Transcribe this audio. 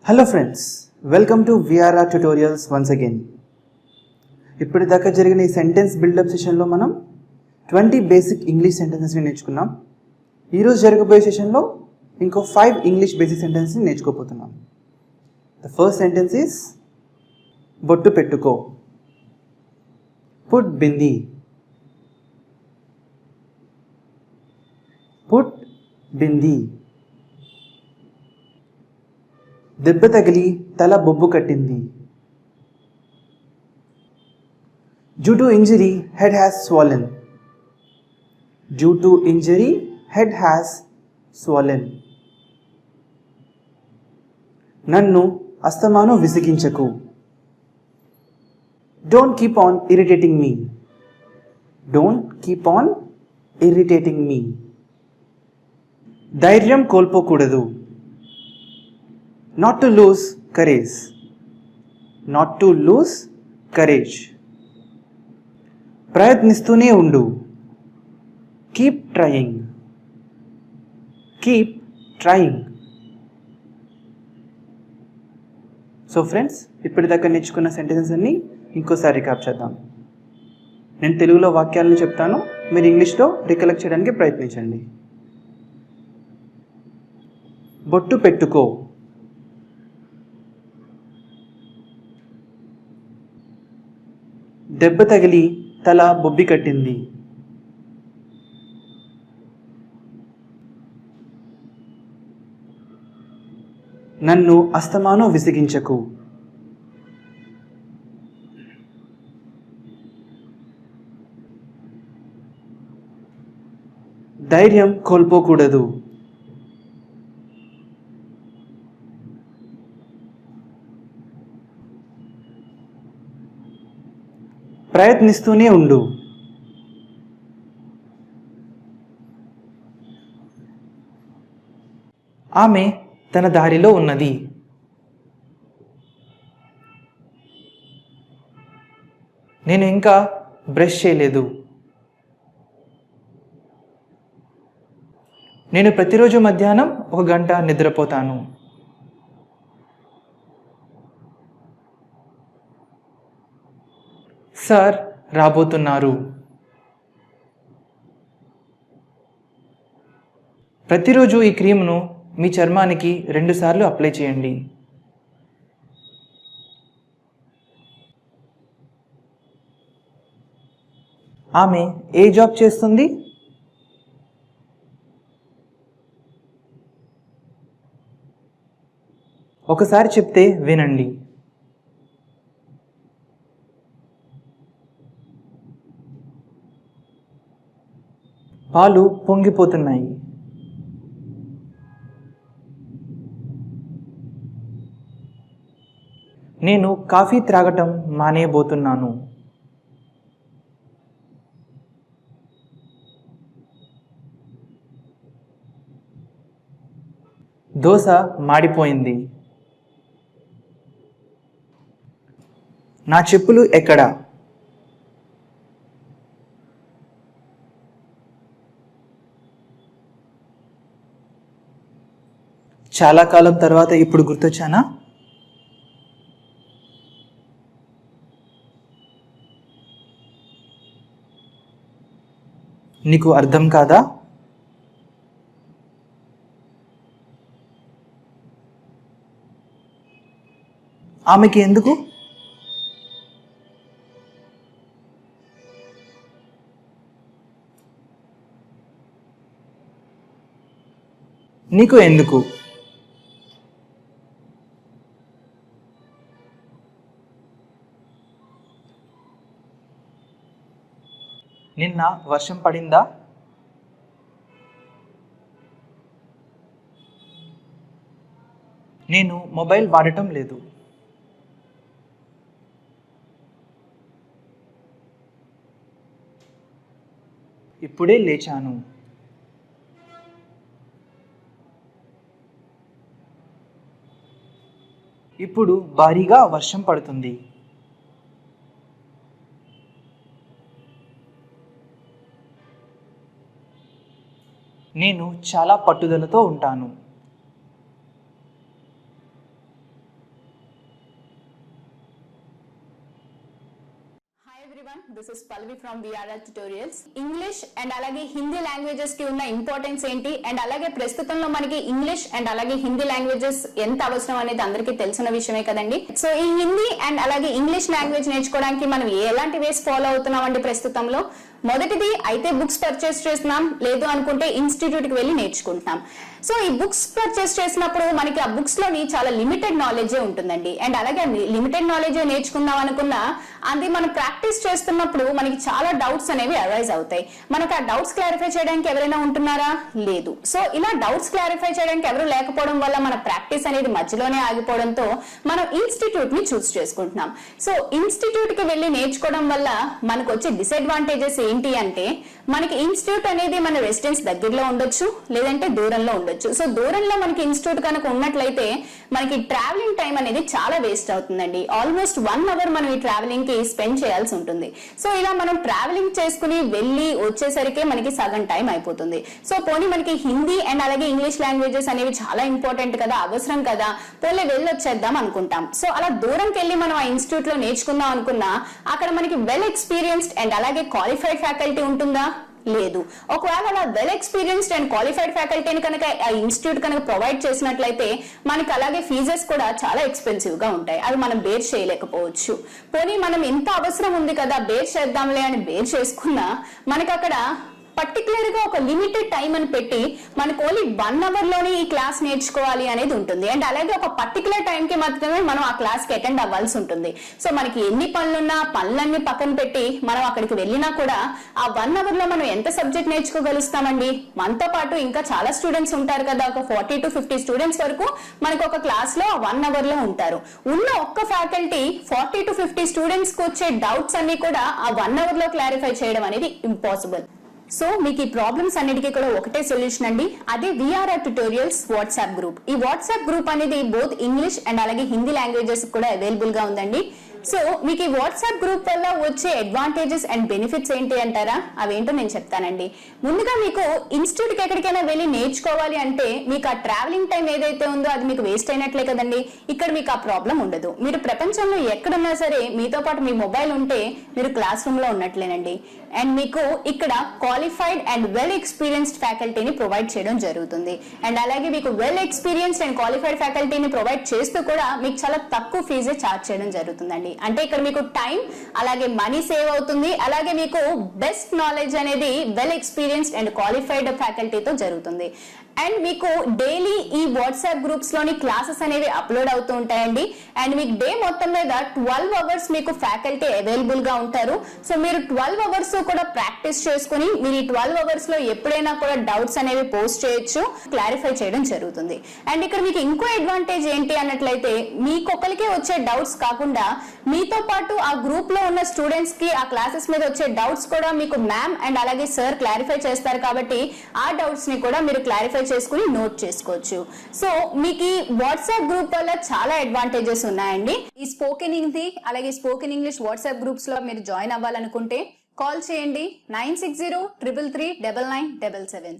Hello friends, welcome to VRR tutorials once again. ఇప్పటిదాకా జరిగిన ఈ సెంటెన్స్ బిల్డప్ సెషన్లో మనం 20 బేసిక్ ఇంగ్లీష్ సెంటెన్సెస్ని నేర్చుకున్నాం. ఈరోజు జరగబోయే సెషన్లో ఇంకో 5 ఇంగ్లీష్ బేసిక్ సెంటెన్స్ని నేర్చుకోబోతున్నాం. ద ఫస్ట్ సెంటెన్స్ ఈస్ బొట్టు పెట్టుకో. పుట్ బింది. పుట్ బింది. దెబ్బ తగిలి తల బొబ్బు కట్టింది. Due to injury head has swollen. Due to injury head has swollen. నన్ను అస్తమాను విసిగించకు. Don't keep on irritating me. Don't keep on irritating me. ధైర్యం కోల్పోకూడదు. Not to lose courage. Not to lose courage. ప్రయత్నిస్తూనే ఉండు. Keep trying. Keep trying. So friends, ఇప్పటిదాకా నేర్చుకున్న sentences అన్ని ఇంకోసారి రికాప్ చేద్దాం. నేను తెలుగులో వాక్యాలను చెప్తాను, మీరు ఇంగ్లీష్లో రికలెక్ట్ చేయడానికి ప్రయత్నించండి. బొట్టు పెట్టుకో. దెబ్బ తగిలి తల బొబ్బి కట్టింది. నన్ను అస్తమాను విసిగించకు. ధైర్యం కోల్పోకూడదు. ప్రయత్నిస్తూనే ఉండు. ఆమె తన దారిలో ఉన్నది. నేను ఇంకా బ్రష్ చేయలేదు. నేను ప్రతిరోజు మధ్యాహ్నం 1 గంట నిద్రపోతాను. సార్ రాబోతున్నారు. ప్రతిరోజు ఈ క్రీమ్ను మీ చర్మానికి 2 సార్లు అప్లై చేయండి. ఆమె ఏ జాబ్ చేస్తుంది? ఒకసారి చెప్తే వినండి. పాలు పొంగిపోతున్నాయి. నేను కాఫీ త్రాగటం మానేయబోతున్నాను. దోశ మాడిపోయింది. నా చెప్పులు ఎక్కడా? చాలా కాలం తర్వాత ఇప్పుడు గుర్తొచ్చానా? నీకు అర్థం కాదా? ఆమెకి ఎందుకు? నీకు ఎందుకు? నిన్న వర్షం పడిందా? నేను మొబైల్ వాడటం లేదు. ఇప్పుడే లేచాను. ఇప్పుడు భారీగా వర్షం పడుతుంది. నేను చాలా పట్టుదలతో ఉంటాను. everyone, this is Palvi from VRR Tutorials. English and అలాగే హిందీ లాంగ్వేజెస్ కి ఉన్న ఇంపార్టెన్స్ ఏంటి అండ్ అలాగే ప్రస్తుతంలో మనకి ఇంగ్లీష్ అండ్ అలాగే హిందీ లాంగ్వేజెస్ ఎంత అవసరం అనేది అందరికీ తెలిసిన విషయమే కదండి. సో ఈ హిందీ అండ్ అలాగే ఇంగ్లీష్ లాంగ్వేజ్ నేర్చుకోవడానికి మనం ఎలాంటి వేస్ ఫాలో అవుతున్నామండి ప్రస్తుతంలో? మొదటిది అయితే బుక్స్ పర్చేస్ చేస్తున్నాం, లేదు అనుకుంటే ఇన్స్టిట్యూట్ కి వెళ్ళి నేర్చుకుంటున్నాం. సో ఈ బుక్స్ పర్చేస్ చేసినప్పుడు మనకి ఆ బుక్స్ లోని చాలా లిమిటెడ్ నాలెడ్జే ఉంటుందండి. అండ్ అలాగే లిమిటెడ్ నాలెడ్జే నేర్చుకుందాం అనుకున్నా అది మనం ప్రాక్టీస్ చేస్తున్నప్పుడు మనకి చాలా డౌట్స్ అనేవి అరైజ్ అవుతాయి. మనకు ఆ డౌట్స్ క్లారిఫై చేయడానికి ఎవరైనా ఉంటున్నారా? లేదు. సో ఇలా డౌట్స్ క్లారిఫై చేయడానికి ఎవరు లేకపోవడం వల్ల మన ప్రాక్టీస్ అనేది మధ్యలోనే ఆగిపోవడంతో మనం ఇన్స్టిట్యూట్ ని చూస్ చేసుకుంటున్నాం. సో ఇన్స్టిట్యూట్ కి వెళ్ళి నేర్చుకోవడం వల్ల మనకు వచ్చే డిసడ్వాంటేజెస్ ఏంటి అంటే, మనకి ఇన్స్టిట్యూట్ అనేది మన రెసిడెన్స్ దగ్గరలో ఉండొచ్చు, లేదంటే దూరంలో ఉండొచ్చు. సో దూరంలో మనకి ఇన్స్టిట్యూట్ కనుక ఉన్నట్లయితే మనకి ట్రావెలింగ్ టైం అనేది చాలా వేస్ట్ అవుతుందండి. ఆల్మోస్ట్ 1 అవర్ మనం ఈ ట్రావెలింగ్ కి స్పెండ్ చేయాల్సి ఉంటుంది. సో ఇలా మనం ట్రావెలింగ్ చేసుకుని వెళ్ళి వచ్చేసరికి మనకి సగం టైం అయిపోతుంది. సో పోనీ మనకి హిందీ అండ్ అలాగే ఇంగ్లీష్ లాంగ్వేజెస్ అనేవి చాలా ఇంపార్టెంట్ కదా, అవసరం కదా, పోలే వెళ్ళి వచ్చేద్దాం అనుకుంటాం. సో అలా దూరంకి వెళ్ళి మనం ఆ ఇన్స్టిట్యూట్ లో నేర్చుకుందాం అనుకున్నా అక్కడ మనకి వెల్ ఎక్స్పీరియన్స్డ్ అండ్ అలాగే క్వాలిఫైడ్ ఫ్యాకల్టీ ఉంటుందా? లేదు. ఒకవేళ అలా వెల్ ఎక్స్పీరియన్స్డ్ అండ్ క్వాలిఫైడ్ ఫ్యాకల్టీని కనుక ఆ ఇన్స్టిట్యూట్ కనుక ప్రొవైడ్ చేసినట్లయితే మనకి అలాగే ఫీజెస్ కూడా చాలా ఎక్స్పెన్సివ్ గా ఉంటాయి. అవి మనం బేర్ చేయలేకపోవచ్చు. పోనీ మనం ఎంత అవసరం ఉంది కదా బేర్ చేద్దాంలే అని బేర్ చేసుకున్నా మనకి అక్కడ పర్టికులర్ గా ఒక లిమిటెడ్ టైం అని పెట్టి మనకు ఓన్లీ 1 అవర్ లోనే ఈ క్లాస్ నేర్చుకోవాలి అనేది ఉంటుంది. అండ్ అలాగే ఒక పర్టికులర్ టైం కి మాత్రమే మనం ఆ క్లాస్ కి అటెండ్ అవ్వాల్సి ఉంటుంది. సో మనకి ఎన్ని పనులున్నా పనులన్నీ పక్కన పెట్టి మనం అక్కడికి వెళ్ళినా కూడా ఆ 1 అవర్ లో మనం ఎంత సబ్జెక్ట్ నేర్చుకోగలుగుతామండి? మనతో పాటు ఇంకా చాలా స్టూడెంట్స్ ఉంటారు కదా, ఒక 40 to 50 స్టూడెంట్స్ వరకు మనకు ఒక క్లాస్ లో 1 అవర్ లో ఉంటారు. ఉన్న ఒక్క ఫ్యాకల్టీ 40 to 50 స్టూడెంట్స్ కు వచ్చే డౌట్స్ అన్ని కూడా ఆ 1 అవర్ లో క్లారిఫై చేయడం అనేది ఇంపాసిబుల్. సో మీకు ఈ ప్రాబ్లమ్స్ అన్నిటికీ కూడా ఒకటే సొల్యూషన్ అండి, అదే VRR ట్యుటోరియల్స్ వాట్సాప్ గ్రూప్. ఈ వాట్సాప్ గ్రూప్ అనేది బోత్ ఇంగ్లీష్ అండ్ అలాగే హిందీ లాంగ్వేజెస్ కూడా అవైలబుల్ గా ఉందండి. సో మీకు ఈ వాట్సాప్ గ్రూప్ వల్ల వచ్చే అడ్వాంటేజెస్ అండ్ బెనిఫిట్స్ ఏంటి అంటారా? అవేంటో నేను చెప్తానండి. ముందుగా మీకు ఇన్స్టిట్యూట్ కి ఎక్కడికైనా వెళ్ళి నేర్చుకోవాలి అంటే మీకు ఆ ట్రావెలింగ్ టైం ఏదైతే ఉందో అది మీకు వేస్ట్ అయినట్లే కదండి. ఇక్కడ మీకు ఆ ప్రాబ్లం ఉండదు. మీరు ప్రపంచంలో ఎక్కడున్నా సరే మీతో పాటు మీ మొబైల్ ఉంటే మీరు క్లాస్ రూమ్ లో ఉన్నట్లేనండి. అండ్ మీకు ఇక్కడ క్వాలిఫైడ్ అండ్ వెల్ ఎక్స్పీరియన్స్డ్ ఫ్యాకల్టీని ప్రొవైడ్ చేయడం జరుగుతుంది. అండ్ అలాగే మీకు వెల్ ఎక్స్పీరియన్స్డ్ అండ్ క్వాలిఫైడ్ ఫ్యాకల్టీని ప్రొవైడ్ చేస్తూ కూడా మీకు చాలా తక్కువ ఫీజే ఛార్జ్ చేయడం జరుగుతుందండి. అంటే ఇక్కడ మీకు టైం అలాగే మనీ సేవ్ అవుతుంది. అలాగే మీకు బెస్ట్ నాలెడ్జ్ అనేది వెల్ ఎక్స్పీరియన్స్డ్ అండ్ క్వాలిఫైడ్ ఫ్యాకల్టీతో జరుగుతుంది. అండ్ మీకు డైలీ ఈ వాట్సాప్ గ్రూప్స్ లోని క్లాసెస్ అనేవి అప్లోడ్ అవుతూ ఉంటాయండి. అండ్ మీకు డే మొత్తం మీద 12 అవర్స్ మీకు ఫ్యాకల్టీ అవైలబుల్ గా ఉంటారు. సో మీరు 12 అవర్స్ కూడా ప్రాక్టీస్ చేసుకుని మీరు ఈ 12 అవర్స్ లో ఎప్పుడైనా కూడా డౌట్స్ అనేవి పోస్ట్ చేయొచ్చు, క్లారిఫై చేయడం జరుగుతుంది. అండ్ ఇక్కడ మీకు ఇంకో అడ్వాంటేజ్ ఏంటి అన్నట్లయితే మీకొకరికే వచ్చే డౌట్స్ కాకుండా మీతో పాటు ఆ గ్రూప్ లో ఉన్న స్టూడెంట్స్ కి ఆ క్లాసెస్ మీద వచ్చే డౌట్స్ కూడా మీకు మ్యామ్ అండ్ అలాగే సార్ క్లారిఫై చేస్తారు. కాబట్టి ఆ డౌట్స్ ని కూడా మీరు క్లారిఫై చేసుకుని నోట్ చేసుకోవచ్చు. సో మీకు ఈ వాట్సాప్ గ్రూప్ వల్ల చాలా అడ్వాంటేజెస్ ఉన్నాయండి. ఈ స్పోకెన్ హిందీ అలాగే స్పోకెన్ ఇంగ్లీష్ వాట్సాప్ గ్రూప్స్ లో మీరు జాయిన్ అవ్వాలనుకుంటే కాల్ చేయండి 9603339977.